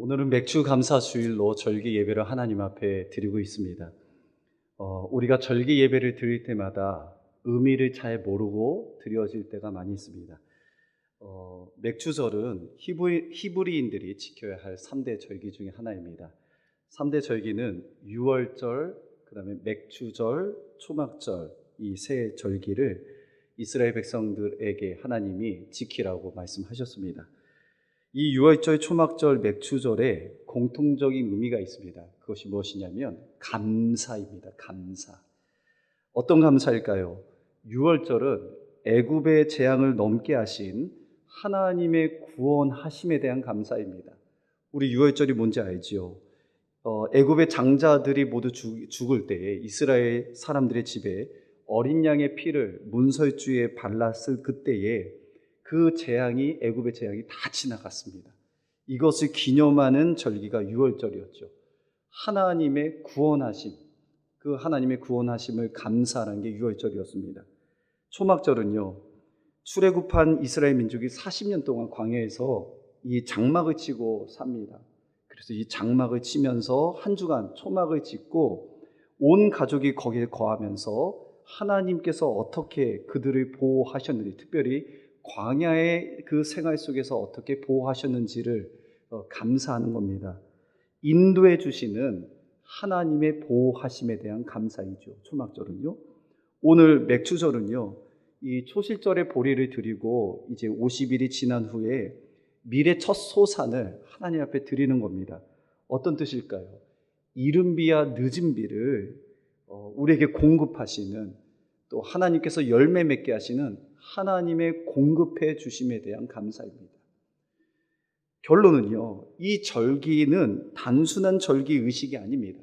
오늘은 맥주 감사 주일로 절기 예배를 하나님 앞에 드리고 있습니다. 우리가 절기 예배를 드릴 때마다 의미를 잘 모르고 드려질 때가 많이 있습니다. 맥주절은 히브리인들이 지켜야 할 3대 절기 중에 하나입니다. 3대 절기는 유월절, 그다음에 맥주절, 초막절, 이 세 절기를 이스라엘 백성들에게 하나님이 지키라고 말씀하셨습니다. 이 유월절, 초막절, 맥주절에 공통적인 의미가 있습니다. 그것이 무엇이냐면 감사입니다. 감사. 어떤 감사일까요? 유월절은 애굽의 재앙을 넘게 하신 하나님의 구원하심에 대한 감사입니다. 우리 유월절이 뭔지 알지요? 애굽의 장자들이 모두 죽을 때에 이스라엘 사람들의 집에 어린 양의 피를 문설주에 발랐을 그때에 그 재앙이, 애굽의 재앙이 다 지나갔습니다. 이것을 기념하는 절기가 유월절이었죠. 하나님의 구원하심, 그 하나님의 구원하심을 감사하는 게 유월절이었습니다. 초막절은요, 출애굽한 이스라엘 민족이 40년 동안 광야에서 이 장막을 치고 삽니다. 그래서 이 장막을 치면서 한 주간 초막을 짓고 온 가족이 거기에 거하면서 하나님께서 어떻게 그들을 보호하셨는지, 특별히 광야의 그 생활 속에서 어떻게 보호하셨는지를 감사하는 겁니다. 인도해 주시는 하나님의 보호하심에 대한 감사이죠. 초막절은요. 오늘 맥주절은요, 이 초실절의 보리를 드리고 이제 50일이 지난 후에 밀의 첫 소산을 하나님 앞에 드리는 겁니다. 어떤 뜻일까요? 이른 비와 늦은 비를 우리에게 공급하시는, 또 하나님께서 열매 맺게 하시는 하나님의 공급해 주심에 대한 감사입니다. 결론은요, 이 절기는 단순한 절기 의식이 아닙니다.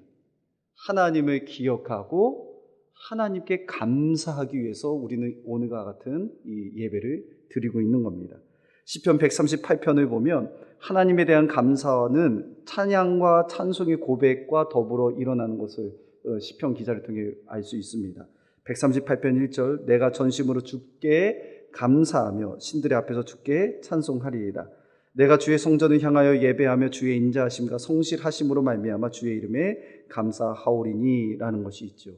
하나님을 기억하고 하나님께 감사하기 위해서 우리는 오늘과 같은 이 예배를 드리고 있는 겁니다. 시편 138편을 보면 하나님에 대한 감사는 찬양과 찬송의 고백과 더불어 일어나는 것을 시편 기자를 통해 알 수 있습니다. 138편 1절, 내가 전심으로 주께 감사하며 신들의 앞에서 주께 찬송하리이다. 내가 주의 성전을 향하여 예배하며 주의 인자하심과 성실하심으로 말미암아 주의 이름에 감사하오리니 라는 것이 있죠.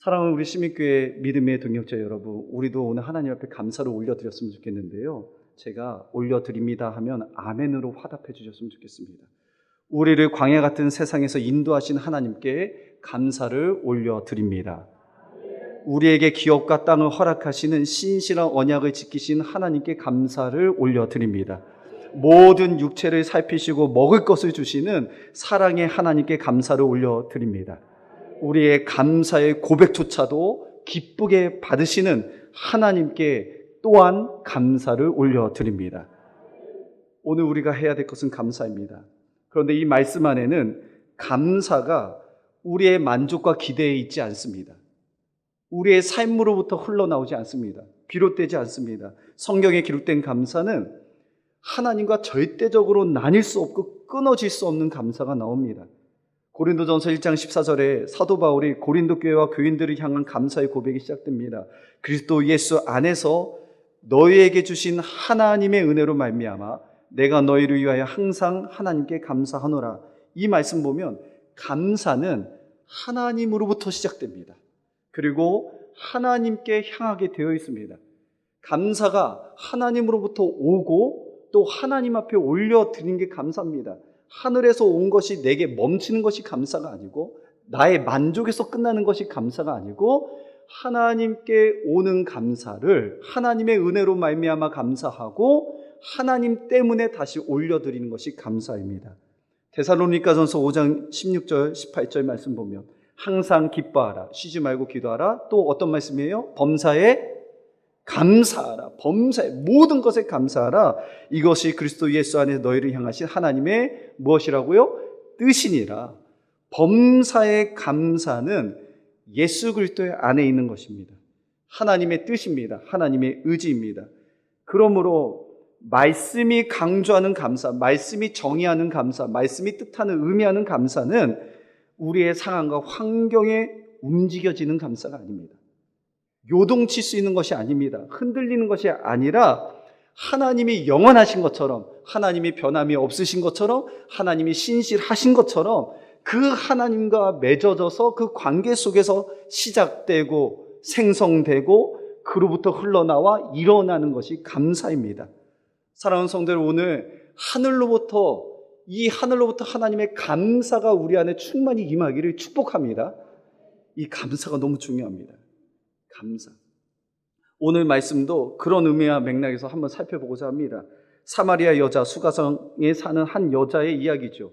사랑하는 우리 시민교회 믿음의 동역자 여러분, 우리도 오늘 하나님 앞에 감사를 올려드렸으면 좋겠는데요, 제가 올려드립니다 하면 아멘으로 화답해 주셨으면 좋겠습니다. 우리를 광야 같은 세상에서 인도하신 하나님께 감사를 올려드립니다. 우리에게 기업과 땅을 허락하시는 신실한 언약을 지키신 하나님께 감사를 올려드립니다. 모든 육체를 살피시고 먹을 것을 주시는 사랑의 하나님께 감사를 올려드립니다. 우리의 감사의 고백조차도 기쁘게 받으시는 하나님께 또한 감사를 올려드립니다. 오늘 우리가 해야 될 것은 감사입니다. 그런데 이 말씀 안에는 감사가 우리의 만족과 기대에 있지 않습니다. 우리의 삶으로부터 흘러나오지 않습니다. 비롯되지 않습니다. 성경에 기록된 감사는 하나님과 절대적으로 나뉠 수 없고 끊어질 수 없는 감사가 나옵니다. 고린도전서 1장 14절에 사도 바울이 고린도 교회와 교인들을 향한 감사의 고백이 시작됩니다. 그리스도 예수 안에서 너희에게 주신 하나님의 은혜로 말미암아 내가 너희를 위하여 항상 하나님께 감사하노라. 이 말씀 보면 감사는 하나님으로부터 시작됩니다. 그리고 하나님께 향하게 되어 있습니다. 감사가 하나님으로부터 오고 또 하나님 앞에 올려드리는 게 감사입니다. 하늘에서 온 것이 내게 멈추는 것이 감사가 아니고, 나의 만족에서 끝나는 것이 감사가 아니고, 하나님께 오는 감사를 하나님의 은혜로 말미암아 감사하고 하나님 때문에 다시 올려드리는 것이 감사입니다. 데살로니가전서 5장 16절 18절 말씀 보면 항상 기뻐하라, 쉬지 말고 기도하라. 또 어떤 말씀이에요? 범사에 감사하라. 범사에 모든 것에 감사하라. 이것이 그리스도 예수 안에 너희를 향하신 하나님의 무엇이라고요? 뜻이니라. 범사의 감사는 예수 그리스도 안에 있는 것입니다. 하나님의 뜻입니다. 하나님의 의지입니다. 그러므로 말씀이 강조하는 감사, 말씀이 정의하는 감사, 말씀이 뜻하는 의미하는 감사는 우리의 상황과 환경에 움직여지는 감사가 아닙니다. 요동칠 수 있는 것이 아닙니다. 흔들리는 것이 아니라 하나님이 영원하신 것처럼, 하나님이 변함이 없으신 것처럼, 하나님이 신실하신 것처럼 그 하나님과 맺어져서 그 관계 속에서 시작되고 생성되고 그로부터 흘러나와 일어나는 것이 감사입니다. 사랑하는 성도들, 오늘 이 하늘로부터 하나님의 감사가 우리 안에 충만히 임하기를 축복합니다. 이 감사가 너무 중요합니다. 감사. 오늘 말씀도 그런 의미와 맥락에서 한번 살펴보고자 합니다. 사마리아 여자, 수가성에 사는 한 여자의 이야기죠.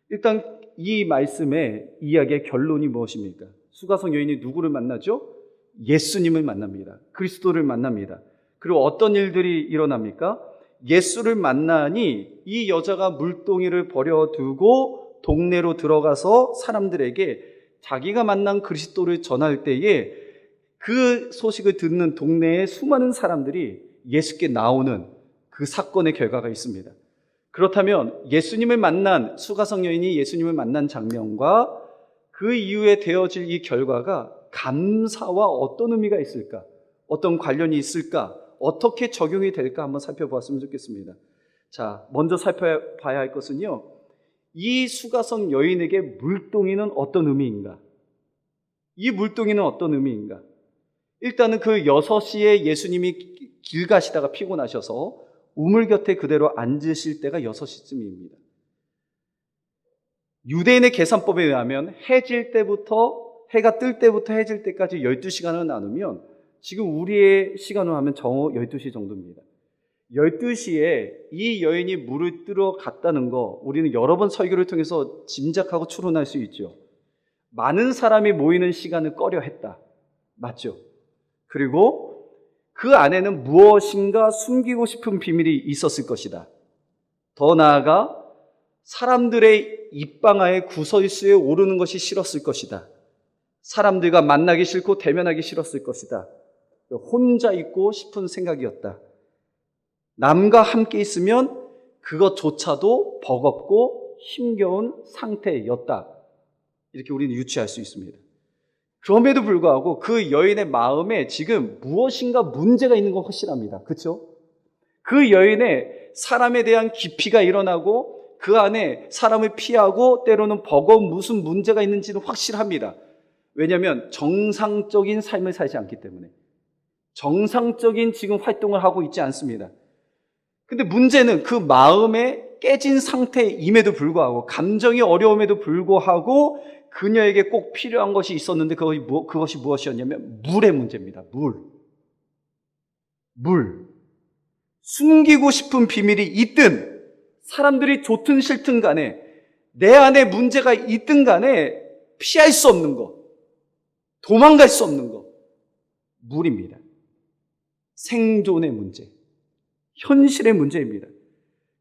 일단 이 말씀의 이야기의 결론이 무엇입니까? 수가성 여인이 누구를 만나죠? 예수님을 만납니다. 그리스도를 만납니다. 그리고 어떤 일들이 일어납니까? 예수를 만나니 이 여자가 물동이를 버려두고 동네로 들어가서 사람들에게 자기가 만난 그리스도를 전할 때에 그 소식을 듣는 동네의 수많은 사람들이 예수께 나오는 그 사건의 결과가 있습니다. 그렇다면 예수님을 만난 수가성 여인이 예수님을 만난 장면과 그 이후에 되어질 이 결과가 감사와 어떤 의미가 있을까? 어떤 관련이 있을까? 어떻게 적용이 될까 한번 살펴보았으면 좋겠습니다. 자, 먼저 살펴봐야 할 것은요, 이 수가성 여인에게 물동이는 어떤 의미인가? 이 물동이는 어떤 의미인가? 일단은 그 6시에 예수님이 길 가시다가 피곤하셔서 우물 곁에 그대로 앉으실 때가 6시쯤입니다. 유대인의 계산법에 의하면 해가 뜰 때부터 해질 때까지 12시간을 나누면 지금 우리의 시간으로 하면 정오 12시 정도입니다. 12시에 이 여인이 물을 뜨러 갔다는 거 우리는 여러 번 설교를 통해서 짐작하고 추론할 수 있죠. 많은 사람이 모이는 시간을 꺼려 했다. 맞죠? 그리고 그 안에는 무엇인가 숨기고 싶은 비밀이 있었을 것이다. 더 나아가 사람들의 입방아에 구설수에 오르는 것이 싫었을 것이다. 사람들과 만나기 싫고 대면하기 싫었을 것이다. 혼자 있고 싶은 생각이었다. 남과 함께 있으면 그것조차도 버겁고 힘겨운 상태였다. 이렇게 우리는 유추할 수 있습니다. 그럼에도 불구하고 그 여인의 마음에 지금 무엇인가 문제가 있는 건 확실합니다. 그렇죠? 그 여인의 사람에 대한 기피가 일어나고 그 안에 사람을 피하고 때로는 버거운 무슨 문제가 있는지는 확실합니다. 왜냐하면 정상적인 삶을 살지 않기 때문에. 정상적인 지금 활동을 하고 있지 않습니다. 근데 문제는 그 마음에 깨진 상태임에도 불구하고, 감정이 어려움에도 불구하고 그녀에게 꼭 필요한 것이 있었는데 그것이 무엇이었냐면 물의 문제입니다. 물. 숨기고 싶은 비밀이 있든 사람들이 좋든 싫든 간에 내 안에 문제가 있든 간에 피할 수 없는 것, 도망갈 수 없는 것, 물입니다. 생존의 문제, 현실의 문제입니다.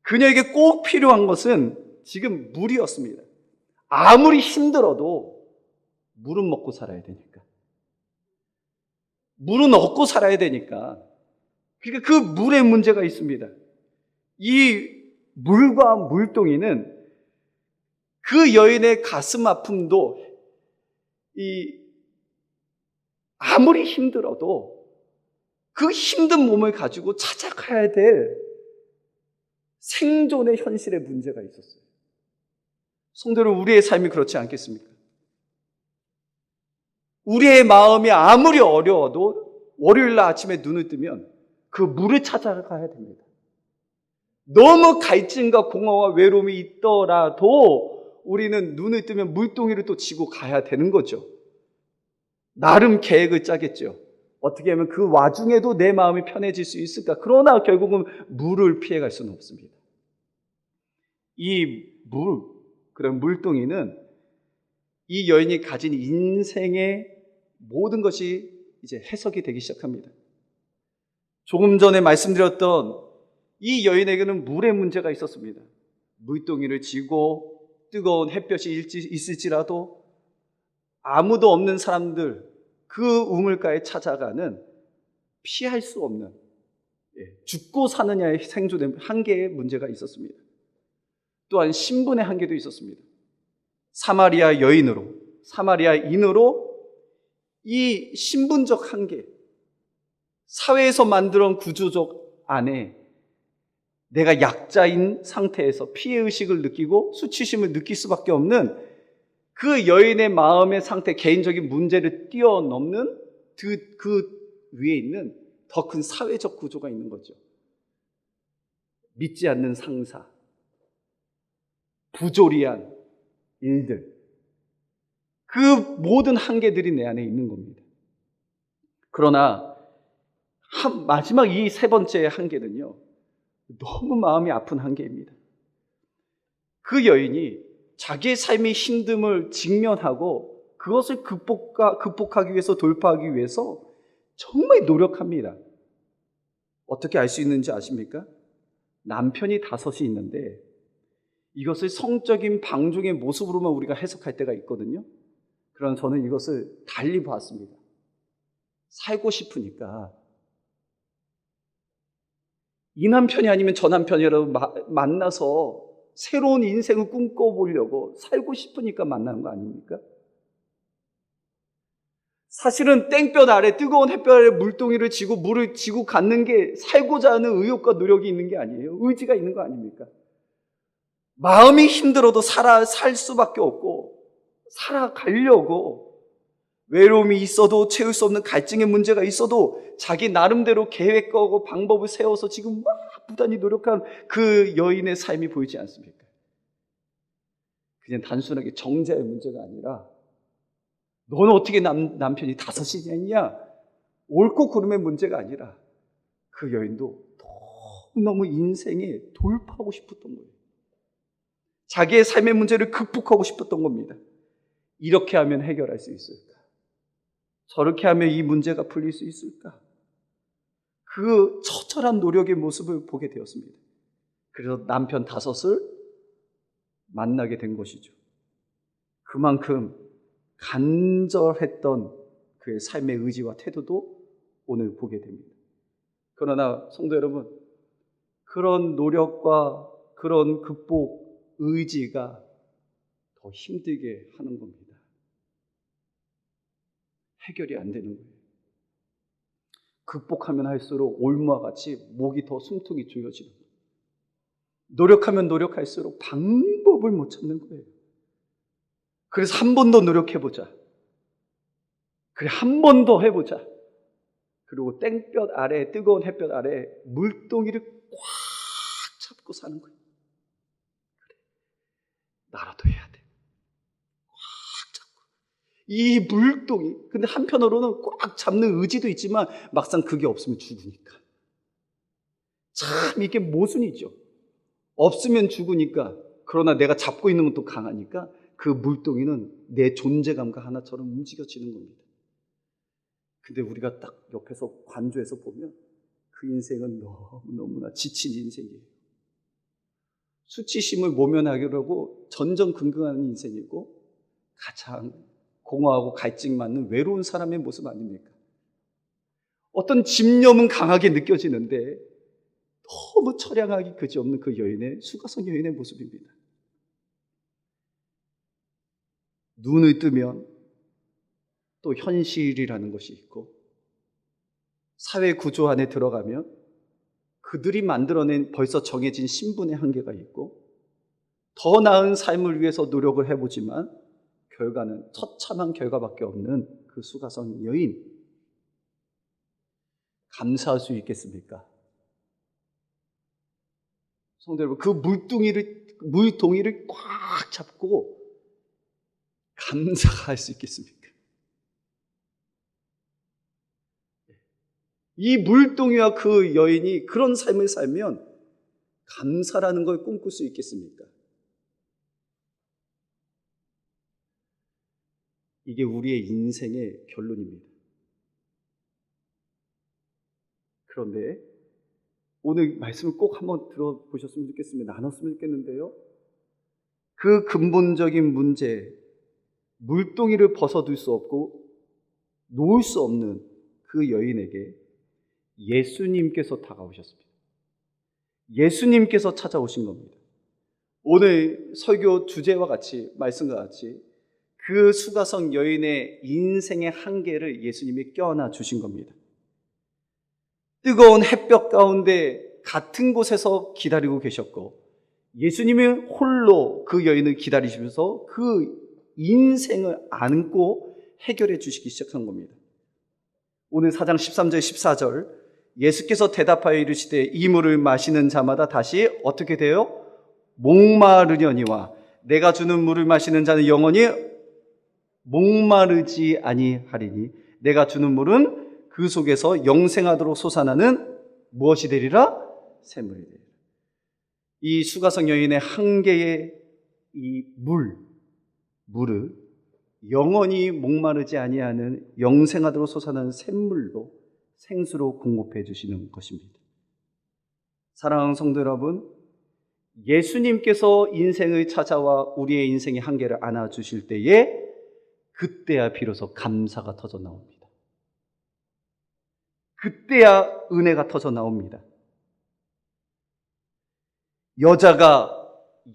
그녀에게 꼭 필요한 것은 지금 물이었습니다. 아무리 힘들어도 물은 먹고 살아야 되니까. 물은 얻고 살아야 되니까. 그러니까 그 물의 문제가 있습니다. 이 물과 물동이는 그 여인의 가슴 아픔도 아무리 힘들어도 그 힘든 몸을 가지고 찾아가야 될 생존의 현실의 문제가 있었어요. 성도는 우리의 삶이 그렇지 않겠습니까? 우리의 마음이 아무리 어려워도 월요일 날 아침에 눈을 뜨면 그 물을 찾아가야 됩니다. 너무 갈증과 공허와 외로움이 있더라도 우리는 눈을 뜨면 물동이를 또 지고 가야 되는 거죠. 나름 계획을 짜겠죠. 어떻게 하면 그 와중에도 내 마음이 편해질 수 있을까? 그러나 결국은 물을 피해갈 수는 없습니다. 그런 물동이는 이 여인이 가진 인생의 모든 것이 이제 해석이 되기 시작합니다. 조금 전에 말씀드렸던 이 여인에게는 물의 문제가 있었습니다. 물동이를 지고 뜨거운 햇볕이 있을지라도 아무도 없는 사람들, 그 우물가에 찾아가는 피할 수 없는 죽고 사느냐의 생존의 한계의 문제가 있었습니다. 또한 신분의 한계도 있었습니다. 사마리아인으로 이 신분적 한계, 사회에서 만들어온 구조적 안에 내가 약자인 상태에서 피해의식을 느끼고 수치심을 느낄 수밖에 없는 그 여인의 마음의 상태, 개인적인 문제를 뛰어넘는 그 위에 있는 더 큰 사회적 구조가 있는 거죠. 믿지 않는 상사, 부조리한 일들, 그 모든 한계들이 내 안에 있는 겁니다. 그러나 마지막 이 세 번째 한계는요, 너무 마음이 아픈 한계입니다. 그 여인이 자기의 삶의 힘듦을 직면하고 그것을 극복하기 위해서, 돌파하기 위해서 정말 노력합니다. 어떻게 알 수 있는지 아십니까? 남편이 5이 있는데 이것을 성적인 방종의 모습으로만 우리가 해석할 때가 있거든요. 그러나 저는 이것을 달리 보았습니다. 살고 싶으니까 이 남편이 아니면 저 남편이라도 만나서 새로운 인생을 꿈꿔보려고 살고 싶으니까 만나는 거 아닙니까? 사실은 땡볕 아래, 뜨거운 햇볕 아래 물동이를 쥐고 물을 쥐고 갖는 게 살고자 하는 의욕과 노력이 있는 게 아니에요. 의지가 있는 거 아닙니까? 마음이 힘들어도 살 수밖에 없고 살아가려고, 외로움이 있어도 채울 수 없는 갈증의 문제가 있어도 자기 나름대로 계획하고 방법을 세워서 지금 막 부단히 노력한 그 여인의 삶이 보이지 않습니까? 그냥 단순하게 정자의 문제가 아니라 너는 어떻게 남편이 5이나 있냐? 옳고 그름의 문제가 아니라 그 여인도 너무 인생에 돌파하고 싶었던 거예요. 자기의 삶의 문제를 극복하고 싶었던 겁니다. 이렇게 하면 해결할 수 있을까? 저렇게 하면 이 문제가 풀릴 수 있을까? 그 처절한 노력의 모습을 보게 되었습니다. 그래서 남편 5을 만나게 된 것이죠. 그만큼 간절했던 그의 삶의 의지와 태도도 오늘 보게 됩니다. 그러나 성도 여러분, 그런 노력과 그런 극복 의지가 더 힘들게 하는 겁니다. 해결이 안 되는 거예요. 극복하면 할수록 올무와 같이 목이 더 숨통이 조여지는 거예요. 노력하면 노력할수록 방법을 못 찾는 거예요. 그래서 한 번 더 노력해보자. 그래, 한 번 더 해보자. 그리고 땡볕 아래, 뜨거운 햇볕 아래 물동이를 꽉 잡고 사는 거예요. 그래, 나라도 해야 돼. 꽉 잡고. 이 물동이, 근데 한편으로는 꽉 잡는 의지도 있지만 막상 그게 없으면 죽으니까. 참 이게 모순이죠. 없으면 죽으니까, 그러나 내가 잡고 있는 것도 강하니까 그 물동이는 내 존재감과 하나처럼 움직여지는 겁니다. 근데 우리가 딱 옆에서 관조해서 보면 그 인생은 너무나 지친 인생이에요. 수치심을 모면하려고 전전긍긍하는 인생이고 가장 공허하고 갈증 많은 외로운 사람의 모습 아닙니까? 어떤 집념은 강하게 느껴지는데 너무 처량하기 그지없는 그 여인의, 수가성 여인의 모습입니다. 눈을 뜨면 또 현실이라는 것이 있고, 사회 구조 안에 들어가면 그들이 만들어낸 벌써 정해진 신분의 한계가 있고, 더 나은 삶을 위해서 노력을 해보지만 결과는 처참한 결과밖에 없는 그 수가성 여인, 감사할 수 있겠습니까? 성도 여러분, 그 물동이를 꽉 잡고 감사할 수 있겠습니까? 이 물동이와 그 여인이 그런 삶을 살면 감사라는 걸 꿈꿀 수 있겠습니까? 이게 우리의 인생의 결론입니다. 그런데 오늘 말씀을 꼭 한번 들어보셨으면 좋겠습니다. 나눴으면 좋겠는데요. 그 근본적인 문제, 물동이를 벗어둘 수 없고 놓을 수 없는 그 여인에게 예수님께서 다가오셨습니다. 예수님께서 찾아오신 겁니다. 오늘 설교 주제와 같이, 말씀과 같이 그 수가성 여인의 인생의 한계를 예수님이 껴안아 주신 겁니다. 뜨거운 햇볕 가운데 같은 곳에서 기다리고 계셨고 예수님이 홀로 그 여인을 기다리시면서 그 인생을 안고 해결해 주시기 시작한 겁니다. 오늘 4장 13절 14절 예수께서 대답하여 이르시되 이 물을 마시는 자마다 다시 어떻게 돼요? 목마르려니와 내가 주는 물을 마시는 자는 영원히 목마르지 아니하리니 내가 주는 물은 그 속에서 영생하도록 솟아나는 무엇이 되리라? 샘물이 되리라. 이 수가성 여인의 한 개의 이 물을 영원히 목마르지 아니하는 영생하도록 솟아나는 샘물로 생수로 공급해 주시는 것입니다. 사랑하는 성도 여러분, 예수님께서 인생을 찾아와 우리의 인생의 한계를 안아주실 때에 그때야 비로소 감사가 터져 나옵니다. 그때야 은혜가 터져 나옵니다. 여자가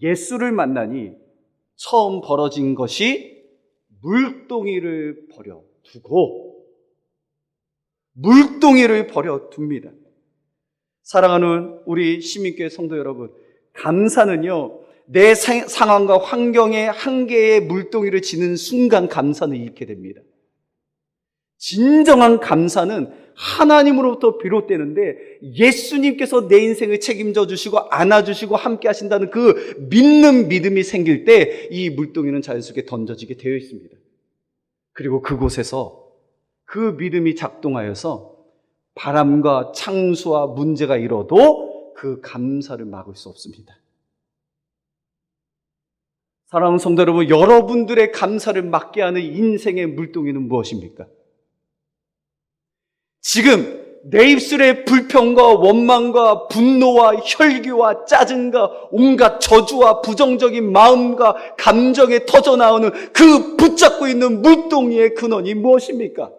예수를 만나니 처음 벌어진 것이 물동이를 버려둡니다. 사랑하는 우리 시민교회 성도 여러분, 감사는요, 내 상황과 환경에 한계의 물동이를 지는 순간 감사는 잃게 됩니다. 진정한 감사는 하나님으로부터 비롯되는데 예수님께서 내 인생을 책임져 주시고 안아주시고 함께 하신다는 그 믿는 믿음이 생길 때 이 물동이는 자연스럽게 던져지게 되어 있습니다. 그리고 그곳에서 그 믿음이 작동하여서 바람과 창수와 문제가 일어도 그 감사를 막을 수 없습니다. 사랑하는 성도 여러분, 여러분들의 감사를 막게 하는 인생의 물동이는 무엇입니까? 지금 내 입술에 불평과 원망과 분노와 혈기와 짜증과 온갖 저주와 부정적인 마음과 감정에 터져나오는 그 붙잡고 있는 물동이의 근원이 무엇입니까?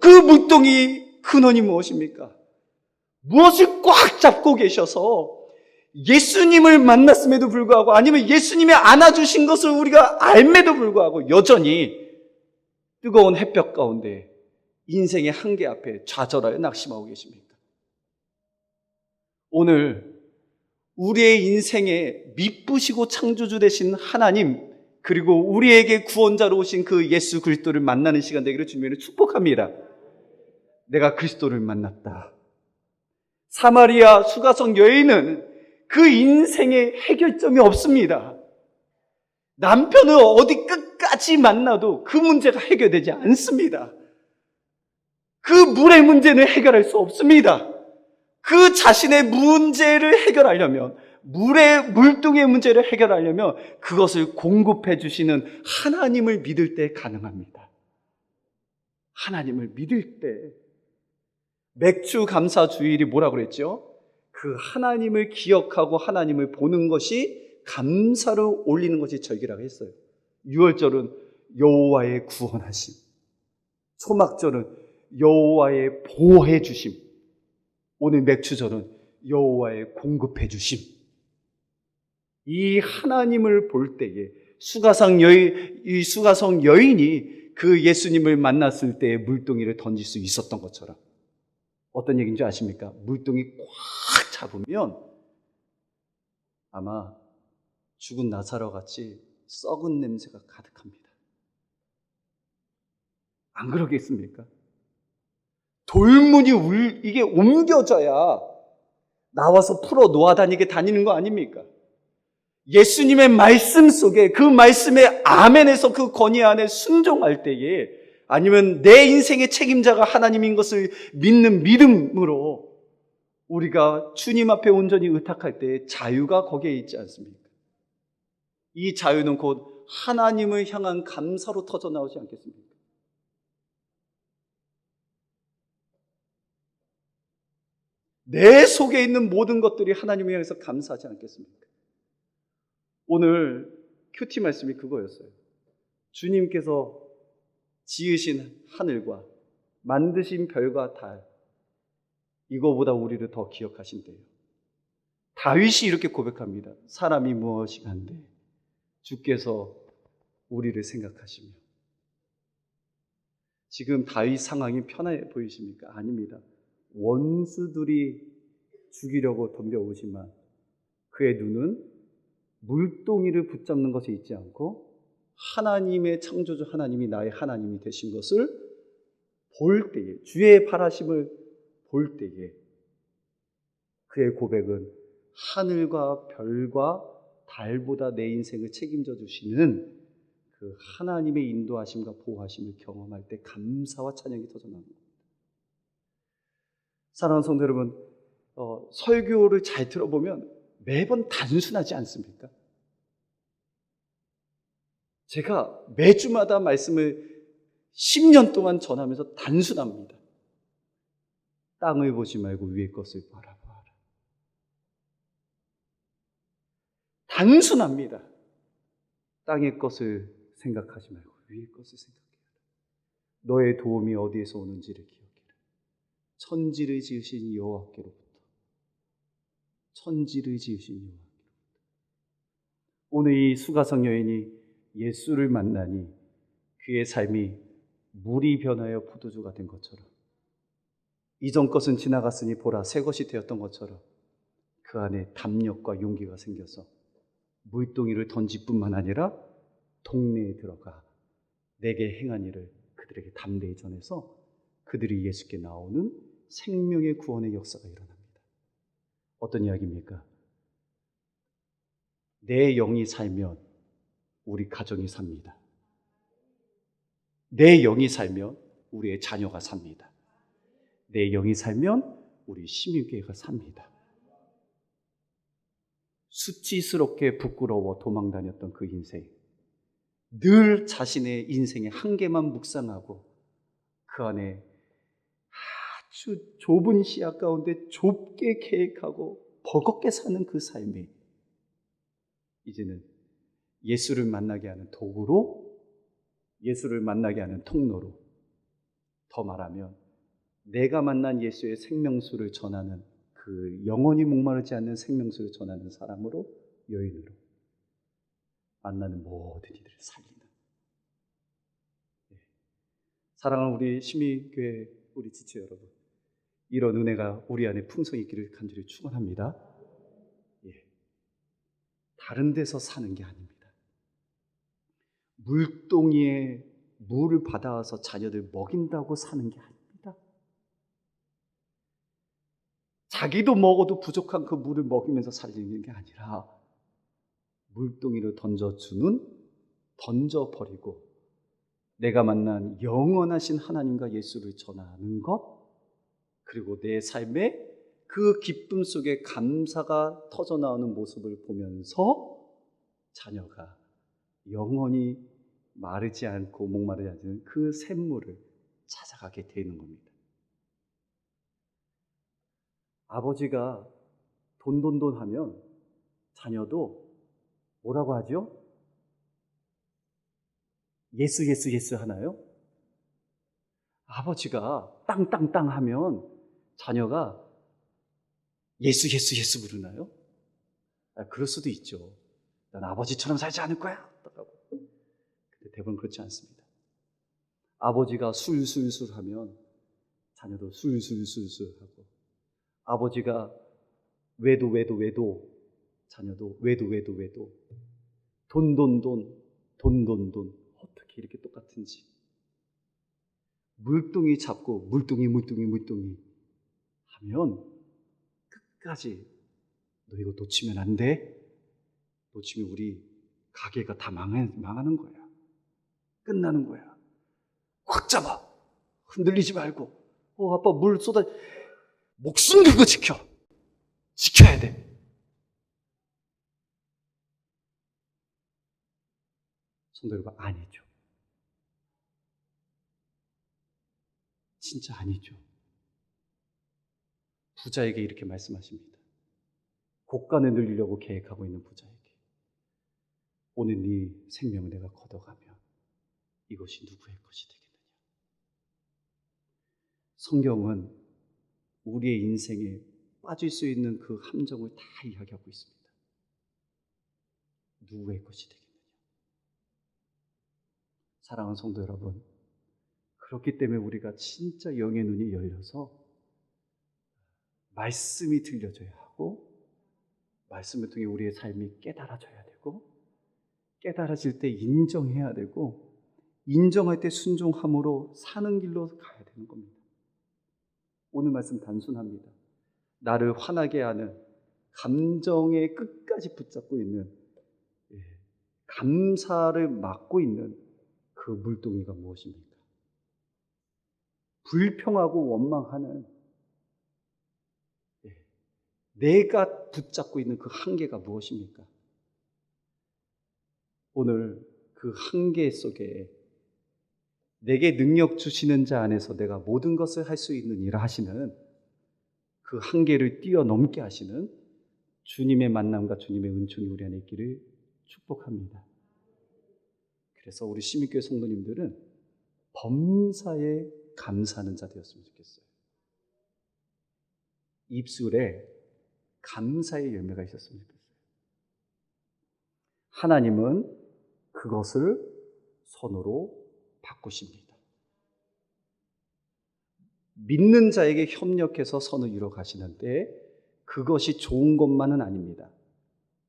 그 물동이 근원이 무엇입니까? 무엇을 꽉 잡고 계셔서 예수님을 만났음에도 불구하고 아니면 예수님이 안아주신 것을 우리가 알매도 불구하고 여전히 뜨거운 햇볕 가운데 인생의 한계 앞에 좌절하여 낙심하고 계십니까? 오늘 우리의 인생에 미쁘시고 창조주 되신 하나님 그리고 우리에게 구원자로 오신 그 예수 그리스도를 만나는 시간 되기를 주님으로 축복합니다. 내가 그리스도를 만났다. 사마리아 수가성 여인은 그 인생에 해결점이 없습니다. 남편을 어디 끝까지 만나도 그 문제가 해결되지 않습니다. 그 물의 문제는 해결할 수 없습니다. 그 자신의 문제를 해결하려면 물동의 문제를 해결하려면 그것을 공급해 주시는 하나님을 믿을 때 가능합니다. 하나님을 믿을 때 맥주 감사 주일이 뭐라고 그랬죠? 그 하나님을 기억하고 하나님을 보는 것이 감사를 올리는 것이 절기라고 했어요. 유월절은 여호와의 구원하심, 초막절은 여호와의 보호해 주심, 오늘 맥주절은 여호와의 공급해 주심. 이 하나님을 볼 때에 수가성 여인이 그 예수님을 만났을 때의 물동이를 던질 수 있었던 것처럼 어떤 얘기인지 아십니까? 물동이 꽉 잡으면 아마 죽은 나사로 같이 썩은 냄새가 가득합니다. 안 그러겠습니까? 돌문이 이게 옮겨져야 나와서 풀어 놓아다니게 다니는 거 아닙니까? 예수님의 말씀 속에 그 말씀의 아멘에서 그 권위 안에 순종할 때에 아니면 내 인생의 책임자가 하나님인 것을 믿는 믿음으로 우리가 주님 앞에 온전히 의탁할 때 자유가 거기에 있지 않습니까? 이 자유는 곧 하나님을 향한 감사로 터져 나오지 않겠습니까? 내 속에 있는 모든 것들이 하나님을 향해서 감사하지 않겠습니까? 오늘 큐티 말씀이 그거였어요. 주님께서 지으신 하늘과 만드신 별과 달, 이거보다 우리를 더 기억하신대요. 다윗이 이렇게 고백합니다. 사람이 무엇이 간데 주께서 우리를 생각하시며. 지금 다윗 상황이 편해 보이십니까? 아닙니다. 원수들이 죽이려고 덤벼오지만 그의 눈은 물동이를 붙잡는 것에 있지 않고 하나님의 창조주 하나님이 나의 하나님이 되신 것을 볼 때에, 주의 발하심을 볼 때에 그의 고백은 하늘과 별과 달보다 내 인생을 책임져 주시는 그 하나님의 인도하심과 보호하심을 경험할 때 감사와 찬양이 터져나옵니다. 사랑하는 성도 여러분, 설교를 잘 들어보면 매번 단순하지 않습니까? 제가 매주마다 말씀을 10년 동안 전하면서 단순합니다. 땅을 보지 말고 위의 것을 바라봐라. 단순합니다. 땅의 것을 생각하지 말고 위의 것을 생각해라. 너의 도움이 어디에서 오는지를 기억해라. 천지를 지으신 여호와께로부터. 천지를 지으신 여호와께로부터. 오늘 이 수가성 여인이 예수를 만나니 그의 삶이 물이 변하여 포도주가 된 것처럼, 이전 것은 지나갔으니 보라 새 것이 되었던 것처럼 그 안에 담력과 용기가 생겨서 물동이를 던질 뿐만 아니라 동네에 들어가 내게 행한 일을 그들에게 담대히 전해서 그들이 예수께 나오는 생명의 구원의 역사가 일어납니다. 어떤 이야기입니까? 내 영이 살면 우리 가정이 삽니다. 내 영이 살면 우리의 자녀가 삽니다. 내 영이 살면 우리 시민교회가 삽니다. 수치스럽게 부끄러워 도망다녔던 그 인생, 늘 자신의 인생의 한계만 묵상하고 그 안에 아주 좁은 시야 가운데 좁게 계획하고 버겁게 사는 그 삶이 이제는 예수를 만나게 하는 도구로, 예수를 만나게 하는 통로로, 더 말하면 내가 만난 예수의 생명수를 전하는 그 영원히 목마르지 않는 생명수를 전하는 사람으로, 여인으로 만나는 모든 이들을 살리는, 사랑하는 우리 시민교회 우리 지체 여러분, 이런 은혜가 우리 안에 풍성히 있기를 간절히 축원합니다. 다른 데서 사는 게 아닙니다. 물동이에 물을 받아와서 자녀들 먹인다고 사는 게 아닙니다. 자기도 먹어도 부족한 그 물을 먹이면서 살리는 게 아니라 물동이를 던져버리고 내가 만난 영원하신 하나님과 예수를 전하는 것, 그리고 내 삶에 그 기쁨 속에 감사가 터져나오는 모습을 보면서 자녀가 영원히 마르지 않고 목마르지 않는 그 샘물을 찾아가게 되는 겁니다. 아버지가 돈 하면 자녀도 뭐라고 하죠? 예수 하나요? 아버지가 땅 하면 자녀가 예수 부르나요? 그럴 수도 있죠. 난 아버지처럼 살지 않을 거야. 근데 대부분 그렇지 않습니다. 아버지가 술술술 하면 자녀도 술술술술 하고, 아버지가 외도 자녀도 외도, 돈 어떻게 이렇게 똑같은지. 물동이 잡고 물동이 하면 끝까지 너 이거 놓치면 안 돼. 놓치면 우리 가게가 다 망하는 거야. 끝나는 거야. 꽉 잡아. 흔들리지 말고. 아빠 물 쏟아. 목숨 걸고 지켜야 돼. 성도 여러분, 아니죠. 진짜 아니죠. 부자에게 이렇게 말씀하십니다. 곡간을 늘리려고 계획하고 있는 부자에게, 오늘 네 생명을 내가 걷어가면 이것이 누구의 것이 되겠느냐. 성경은 우리의 인생에 빠질 수 있는 그 함정을 다 이야기하고 있습니다. 누구의 것이 되겠느냐. 사랑하는 성도 여러분, 그렇기 때문에 우리가 진짜 영의 눈이 열려서 말씀이 들려줘야 하고, 말씀을 통해 우리의 삶이 깨달아져야 되고, 깨달아질 때 인정해야 되고, 인정할 때 순종함으로 사는 길로 가야 되는 겁니다. 오늘 말씀 단순합니다. 나를 화나게 하는 감정에 끝까지 붙잡고 있는, 감사를 막고 있는 그 물동이가 무엇입니까? 불평하고 원망하는 내가 붙잡고 있는 그 한계가 무엇입니까? 오늘 그 한계 속에 내게 능력 주시는 자 안에서 내가 모든 것을 할 수 있는 일을 하시는, 그 한계를 뛰어넘게 하시는 주님의 만남과 주님의 은총이 우리 안에 있기를 축복합니다. 그래서 우리 시민교회 성도님들은 범사에 감사하는 자 되었으면 좋겠어요. 입술에 감사의 열매가 있었으면 좋겠어요. 하나님은 그것을 선으로 바꾸십니다. 믿는 자에게 협력해서 선을 이루어 가시는데 그것이 좋은 것만은 아닙니다.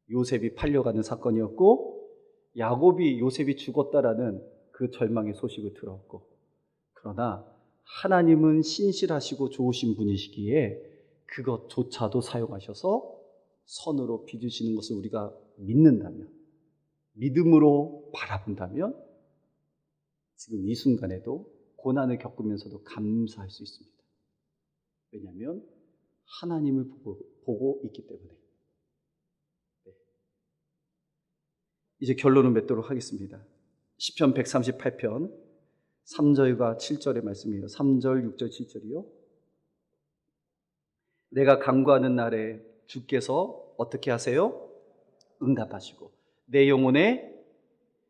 요셉이 팔려가는 사건이었고, 야곱이 요셉이 죽었다라는 그 절망의 소식을 들었고, 그러나 하나님은 신실하시고 좋으신 분이시기에 그것조차도 사용하셔서 선으로 빚으시는 것을 우리가 믿는다면, 믿음으로 바라본다면 지금 이 순간에도 고난을 겪으면서도 감사할 수 있습니다. 왜냐하면 하나님을 보고 있기 때문에. 이제 결론을 맺도록 하겠습니다. 시편 138편 3절과 7절의 말씀이에요. 3절, 6절, 7절이요. 내가 간구하는 날에 주께서 어떻게 하세요? 응답하시고 내 영혼에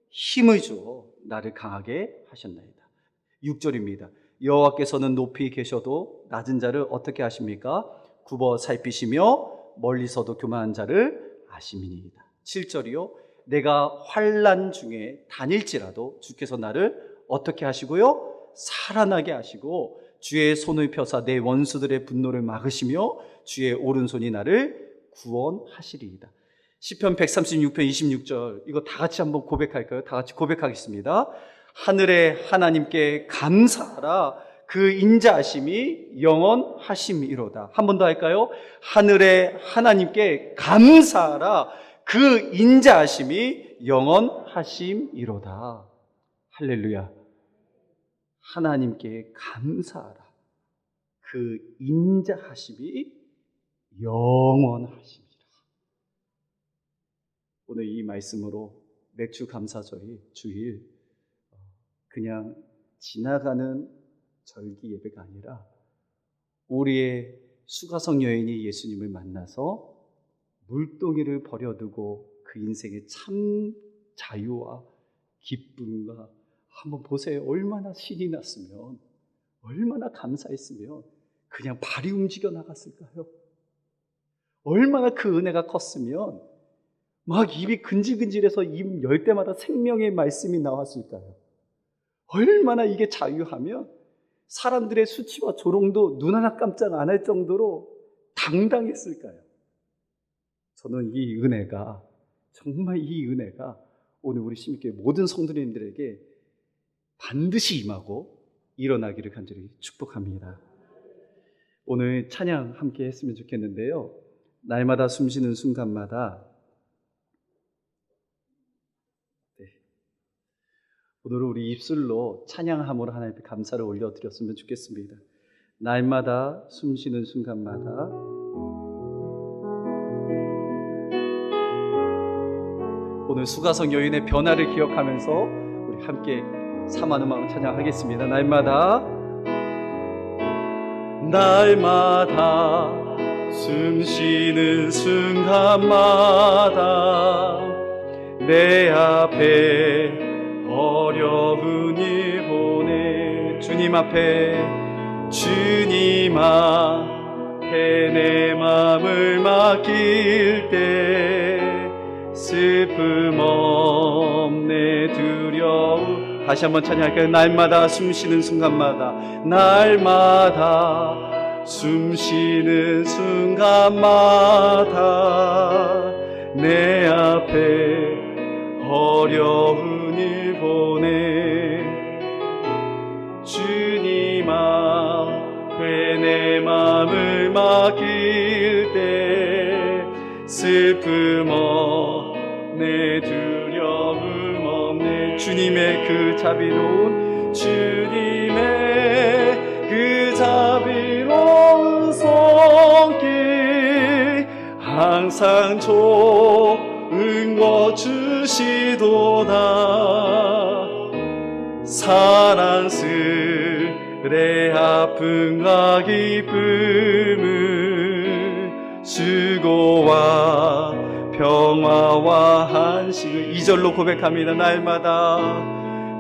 힘을 주어 나를 강하게 하셨나이다. 6절입니다. 여호와께서는 높이 계셔도 낮은 자를 어떻게 하십니까? 굽어 살피시며 멀리서도 교만한 자를 아심이니이다. 7절이요. 내가 환난 중에 다닐지라도 주께서 나를 어떻게 하시고요? 살아나게 하시고 주의 손을 펴사 내 원수들의 분노를 막으시며 주의 오른손이 나를 구원하시리이다. 시편 136편 26절, 이거 다 같이 한번 고백할까요? 다 같이 고백하겠습니다. 하늘의 하나님께 감사하라. 그 인자하심이 영원하심이로다. 한 번 더 할까요? 하늘의 하나님께 감사하라. 그 인자하심이 영원하심이로다. 할렐루야. 하나님께 감사하라. 그 인자하심이 영원하심이라. 오늘 이 말씀으로 맥주 감사절이 주일 그냥 지나가는 절기 예배가 아니라 우리의 수가성 여인이 예수님을 만나서 물동이를 버려두고 그 인생의 참 자유와 기쁨과, 한번 보세요. 얼마나 신이 났으면, 얼마나 감사했으면 그냥 발이 움직여 나갔을까요? 얼마나 그 은혜가 컸으면 막 입이 근질근질해서 입 열 때마다 생명의 말씀이 나왔을까요? 얼마나 이게 자유하면 사람들의 수치와 조롱도 눈 하나 깜짝 안 할 정도로 당당했을까요? 저는 이 은혜가, 정말 이 은혜가 오늘 우리 시민교회 모든 성도님들에게 반드시 임하고 일어나기를 간절히 축복합니다. 오늘 찬양 함께 했으면 좋겠는데요. 날마다 숨쉬는 순간마다, 오늘 우리 입술로 찬양함으로 하나님께 감사를 올려드렸으면 좋겠습니다. 날마다 숨쉬는 순간마다 오늘 수가성 여인의 변화를 기억하면서 우리 함께 사만 음악을 찬양하겠습니다. 날마다 숨쉬는 순간마다 내 앞에 어려운 일 보내 주님 앞에 내 마음을 맡길 때 슬픔 없네 두려움. 다시 한번 찬양할까요? 날마다 숨쉬는 순간마다, 날마다 숨 쉬는 순간마다 내 앞에 어려운 일 보내 주님 앞에 내 맘을 맡길 때 슬픔 없네 두려움 없네 주님의 그 자비로운 손길 항상 좋은 것 주시도다 사랑스레 아픔과 기쁨을 수고와 평화와 한식을 2절로 고백합니다.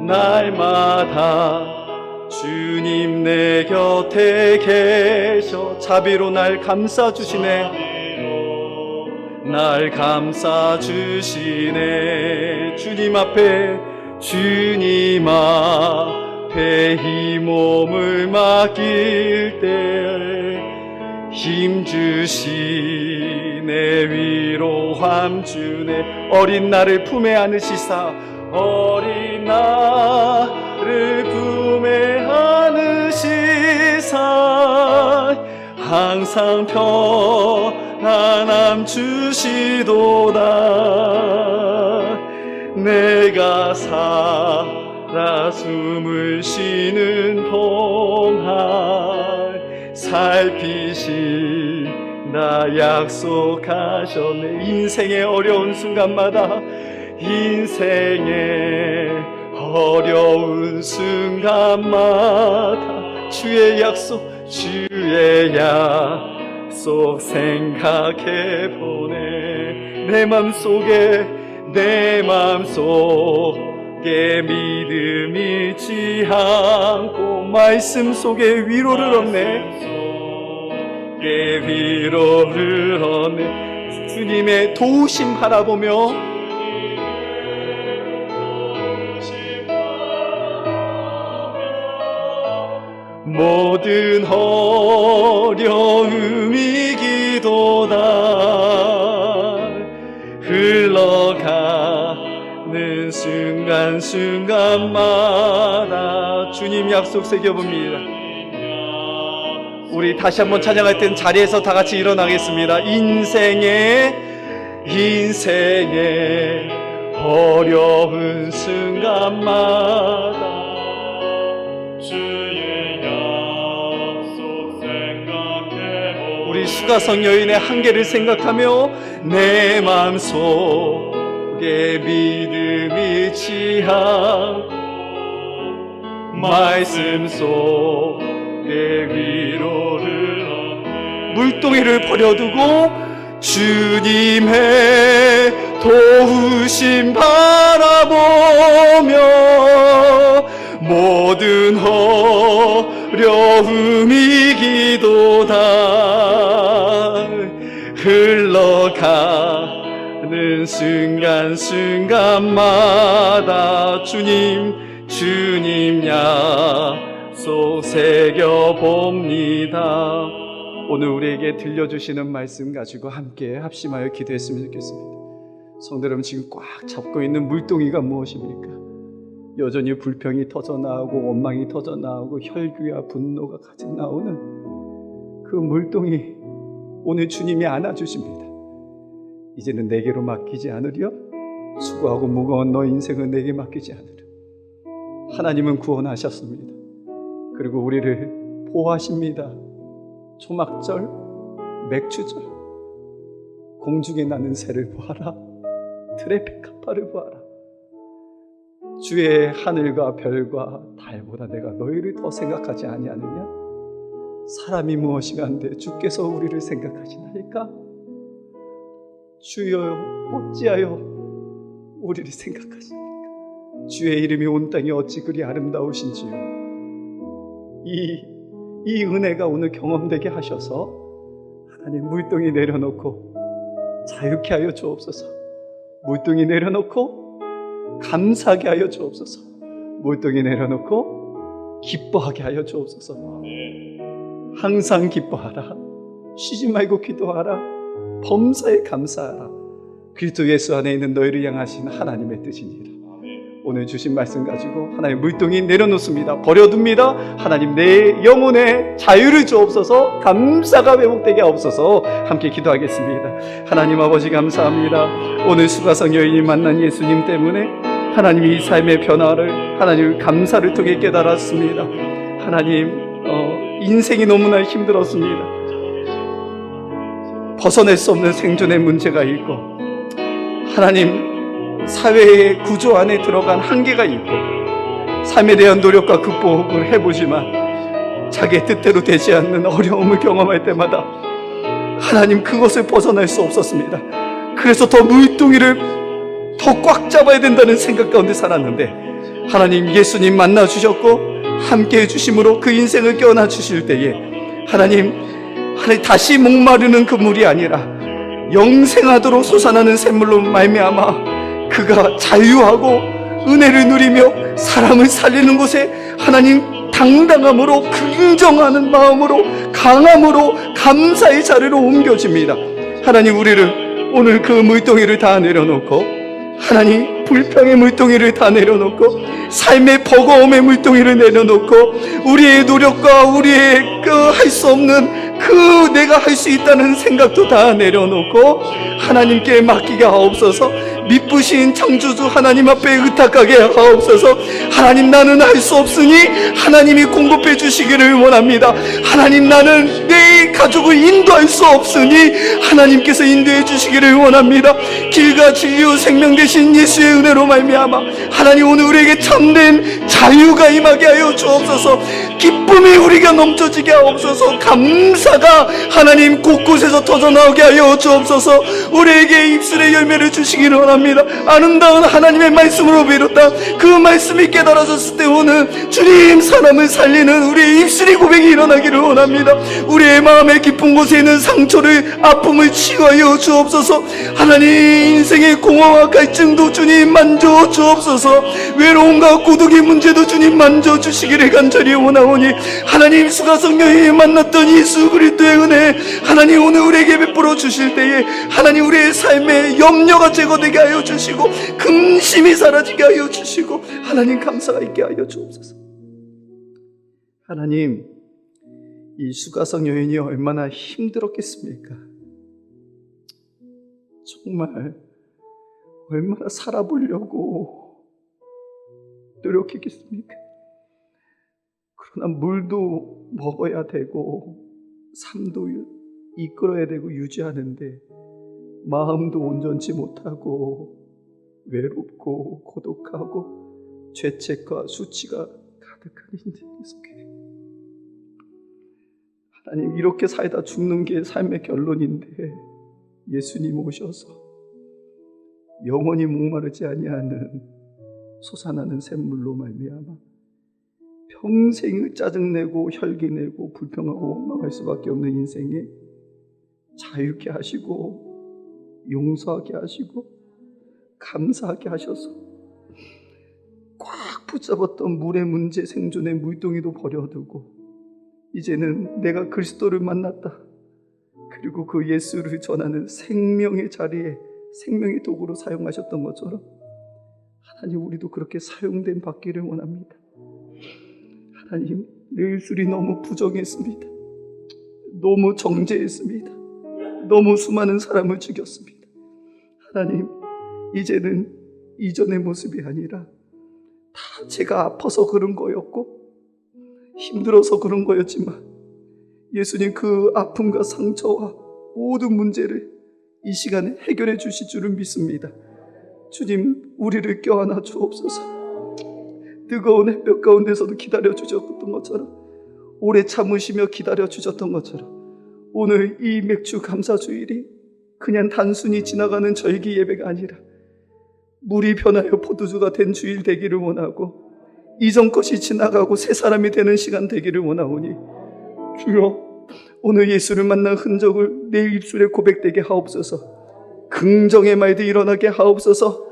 날마다 주님 내 곁에 계셔 자비로 날 감싸주시네 날 감싸주시네 주님 앞에 이 몸을 맡길 때 힘주시네 위로함 주네 어린 나를 품에 안으시사 어린 나를 품에 안으시사 항상 평안함 주시도다 내가 살아 숨을 쉬는 동안 살피신다 약속하셨네 인생의 어려운 순간마다 주의 약속 생각해 보네 내 맘속에 믿음 잃지 않고 말씀 속에 위로를 얻네 주님의 도우심 바라보며 모든 어려움이 기도다 흘러가는 순간순간마다 주님 약속 새겨봅니다. 우리 다시 한번 찬양할 땐 자리에서 다 같이 일어나겠습니다. 인생의 어려운 순간마다 우리 수가성 여인의 한계를 생각하며 내 마음속에 믿음 잃지 않고 말씀 속에 위로를 얻네 물동이를 버려두고 주님의 도우심 바라보며 모든 어려움이 기도다 흘러가는 순간순간마다 주님 약속 새겨봅니다. 오늘 우리에게 들려주시는 말씀 가지고 함께 합심하여 기도했으면 좋겠습니다. 성도 여러분, 지금 꽉 잡고 있는 물동이가 무엇입니까? 여전히 불평이 터져나오고 원망이 터져나오고 혈기와 분노가 가득 나오는 그 물동이 오늘 주님이 안아주십니다. 이제는 내게로 맡기지 않으려? 수고하고 무거운 너 인생은 내게 맡기지 않으려. 하나님은 구원하셨습니다. 그리고 우리를 보호하십니다. 초막절, 맥주절, 공중에 나는 새를 보아라. 들의 백합화를 보아라. 주의 하늘과 별과 달보다 내가 너희를 더 생각하지 아니하느냐? 사람이 무엇이가 한데 주께서 우리를 생각하시나이까? 주여 어찌하여 우리를 생각하십니까? 주의 이름이 온 땅에 어찌 그리 아름다우신지요. 이 은혜가 오늘 경험되게 하셔서 하나님 물동이 내려놓고 자유케 하여 주옵소서. 물동이 내려놓고 감사하게 하여 주옵소서. 물동이 내려놓고 기뻐하게 하여 주옵소서. 항상 기뻐하라. 쉬지 말고 기도하라. 범사에 감사하라. 그리스도 예수 안에 있는 너희를 향하신 하나님의 뜻이니라. 오늘 주신 말씀 가지고 하나님 물동이 내려놓습니다. 버려둡니다. 하나님 내 영혼에 자유를 주옵소서. 감사가 회복되게 하옵소서. 함께 기도하겠습니다. 하나님 아버지 감사합니다. 오늘 수가성 여인이 만난 예수님 때문에 하나님 이 삶의 변화를 하나님 감사를 통해 깨달았습니다. 하나님 인생이 너무나 힘들었습니다. 벗어날 수 없는 생존의 문제가 있고 하나님 사회의 구조 안에 들어간 한계가 있고 삶에 대한 노력과 극복을 해보지만 자기의 뜻대로 되지 않는 어려움을 경험할 때마다 하나님 그것을 벗어날 수 없었습니다. 그래서 더 물동이를 더 꽉 잡아야 된다는 생각 가운데 살았는데 하나님 예수님 만나주셨고 함께 해주심으로 그 인생을 깨어나 주실 때에 하나님 다시 목마르는 그 물이 아니라 영생하도록 솟아나는 샘물로 말미암아 그가 자유하고 은혜를 누리며 사람을 살리는 곳에 하나님 당당함으로 긍정하는 마음으로 강함으로 감사의 자리로 옮겨집니다. 하나님 우리를 오늘 그 물동이를 다 내려놓고 하나님 불평의 물동이를 다 내려놓고 삶의 버거움의 물동이를 내려놓고 우리의 노력과 우리의 할 수 없는 내가 할 수 있다는 생각도 다 내려놓고 하나님께 맡기게 하옵소서. 미쁘신 창조주 하나님 앞에 의탁하게 하옵소서. 하나님 나는 할 수 없으니 하나님이 공급해 주시기를 원합니다. 하나님 나는 내 가족을 인도할 수 없으니 하나님께서 인도해 주시기를 원합니다. 길과 진리요 생명 되신 예수의 은혜로 말미암아 하나님 오늘 우리에게 참된 자유가 임하게 하여 주옵소서. 기쁨이 우리가 넘쳐지게 하옵소서. 감사가 하나님 곳곳에서 터져나오게 하여 주옵소서. 우리에게 입술의 열매를 주시기를 원합니다. 아름다운 하나님의 말씀으로 비롯한 그 말씀이 깨달아졌을 때 오늘 주님 사람을 살리는 우리의 입술의 고백이 일어나기를 원합니다. 우리의 마음의 깊은 곳에 있는 상처를 아픔을 치유하여 주옵소서. 하나님 인생의 공허와 갈증도 주님 만져 주옵소서. 외로움과孤独의 문제도 주님 만져 주시기를 간절히 원하오니 하나님 수가성 여인이 만났던 예수 그리스도의 은혜 하나님 오늘 우리에게 베풀어 주실 때에 하나님 우리의 삶의 염려가 제거되게 하여 주시고 근심이 사라지게 하여 주시고 하나님 감사가 있게 하여 주옵소서. 하나님 이 수가성 여인이 얼마나 힘들었겠습니까? 정말 얼마나 살아보려고 노력했겠습니까? 그러나 물도 먹어야 되고 삶도 이끌어야 되고 유지하는데 마음도 온전치 못하고 외롭고 고독하고 죄책과 수치가 가득한 인생 속에 하나님 이렇게 살다 죽는 게 삶의 결론인데 예수님 오셔서 영원히 목마르지 아니하는 솟아나는 샘물로 말미암아 평생을 짜증내고 혈기내고 불평하고 원망할 수밖에 없는 인생에 자유케 하시고 용서하게 하시고 감사하게 하셔서 꽉 붙잡았던 물의 문제 생존의 물동이도 버려두고 이제는 내가 그리스도를 만났다. 그리고 그 예수를 전하는 생명의 자리에 생명의 도구로 사용하셨던 것처럼 하나님 우리도 그렇게 사용된 받기를 원합니다. 하나님 내 입술이 너무 부정했습니다. 너무 정죄했습니다. 너무 수많은 사람을 죽였습니다. 하나님 이제는 이전의 모습이 아니라 다 제가 아파서 그런 거였고 힘들어서 그런 거였지만 예수님 그 아픔과 상처와 모든 문제를 이 시간에 해결해 주실 줄을 믿습니다. 주님 우리를 껴안아 주옵소서. 뜨거운 햇볕 가운데서도 기다려 주셨던 것처럼 오래 참으시며 기다려 주셨던 것처럼 오늘 이 맥주 감사주일이 그냥 단순히 지나가는 절기 예배가 아니라 물이 변하여 포도주가 된 주일 되기를 원하고 이전 것이 지나가고 새 사람이 되는 시간 되기를 원하오니 주여 오늘 예수를 만난 흔적을 내 입술에 고백되게 하옵소서. 긍정의 말도 일어나게 하옵소서.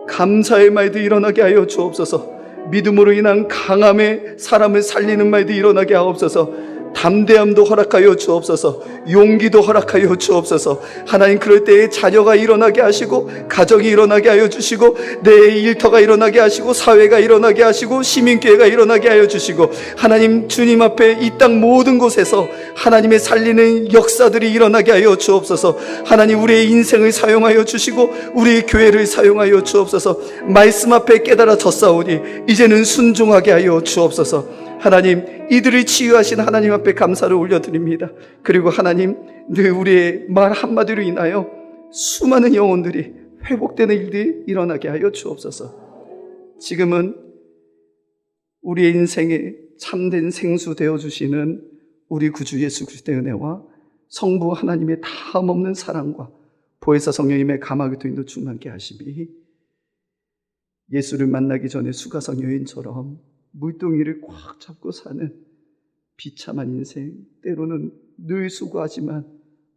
감사의 말도 일어나게 하여 주옵소서. 믿음으로 인한 강함의 사람을 살리는 말도 일어나게 하옵소서. 담대함도 허락하여 주옵소서. 용기도 허락하여 주옵소서. 하나님, 그럴 때에 자녀가 일어나게 하시고, 가정이 일어나게 하여 주시고, 내 일터가 일어나게 하시고, 사회가 일어나게 하시고, 시민교회가 일어나게 하여 주시고, 하나님, 주님 앞에 이 땅 모든 곳에서 하나님의 살리는 역사들이 일어나게 하여 주옵소서. 하나님, 우리의 인생을 사용하여 주시고 우리의 교회를 사용하여 주옵소서. 말씀 앞에 깨달아졌사오니 이제는 순종하게 하여 주옵소서. 하나님, 이들을 치유하신 하나님 앞에 감사를 올려드립니다. 그리고 하나님, 늘 우리의 말 한마디로 인하여 수많은 영혼들이 회복되는 일들이 일어나게 하여 주옵소서. 지금은 우리의 인생에 참된 생수 되어주시는 우리 구주 예수 그리스도의 은혜와 성부 하나님의 다함없는 사랑과 보혜사 성령님의 감화의 도인도 충만케 하심이 예수를 만나기 전에 수가성 여인처럼 물동이를 꽉 잡고 사는 비참한 인생, 때로는 늘 수고하지만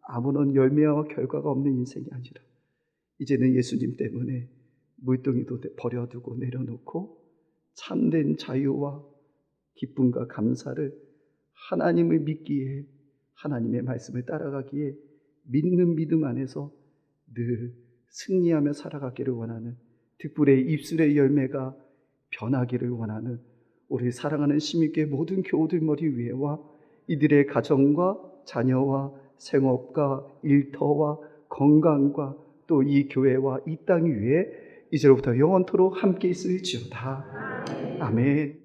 아무런 열매와 결과가 없는 인생이 아니라 이제는 예수님 때문에 물동이도 버려두고 내려놓고 참된 자유와 기쁨과 감사를 하나님을 믿기에, 하나님의 말씀을 따라가기에 믿는 믿음 안에서 늘 승리하며 살아가기를 원하는, 특불의 입술의 열매가 변하기를 원하는 우리 사랑하는 시민교회 모든 교우들 머리 위에와 이들의 가정과 자녀와 생업과 일터와 건강과 또 이 교회와 이 땅 위에 이제로부터 영원토록 함께 있을지어다. 아멘.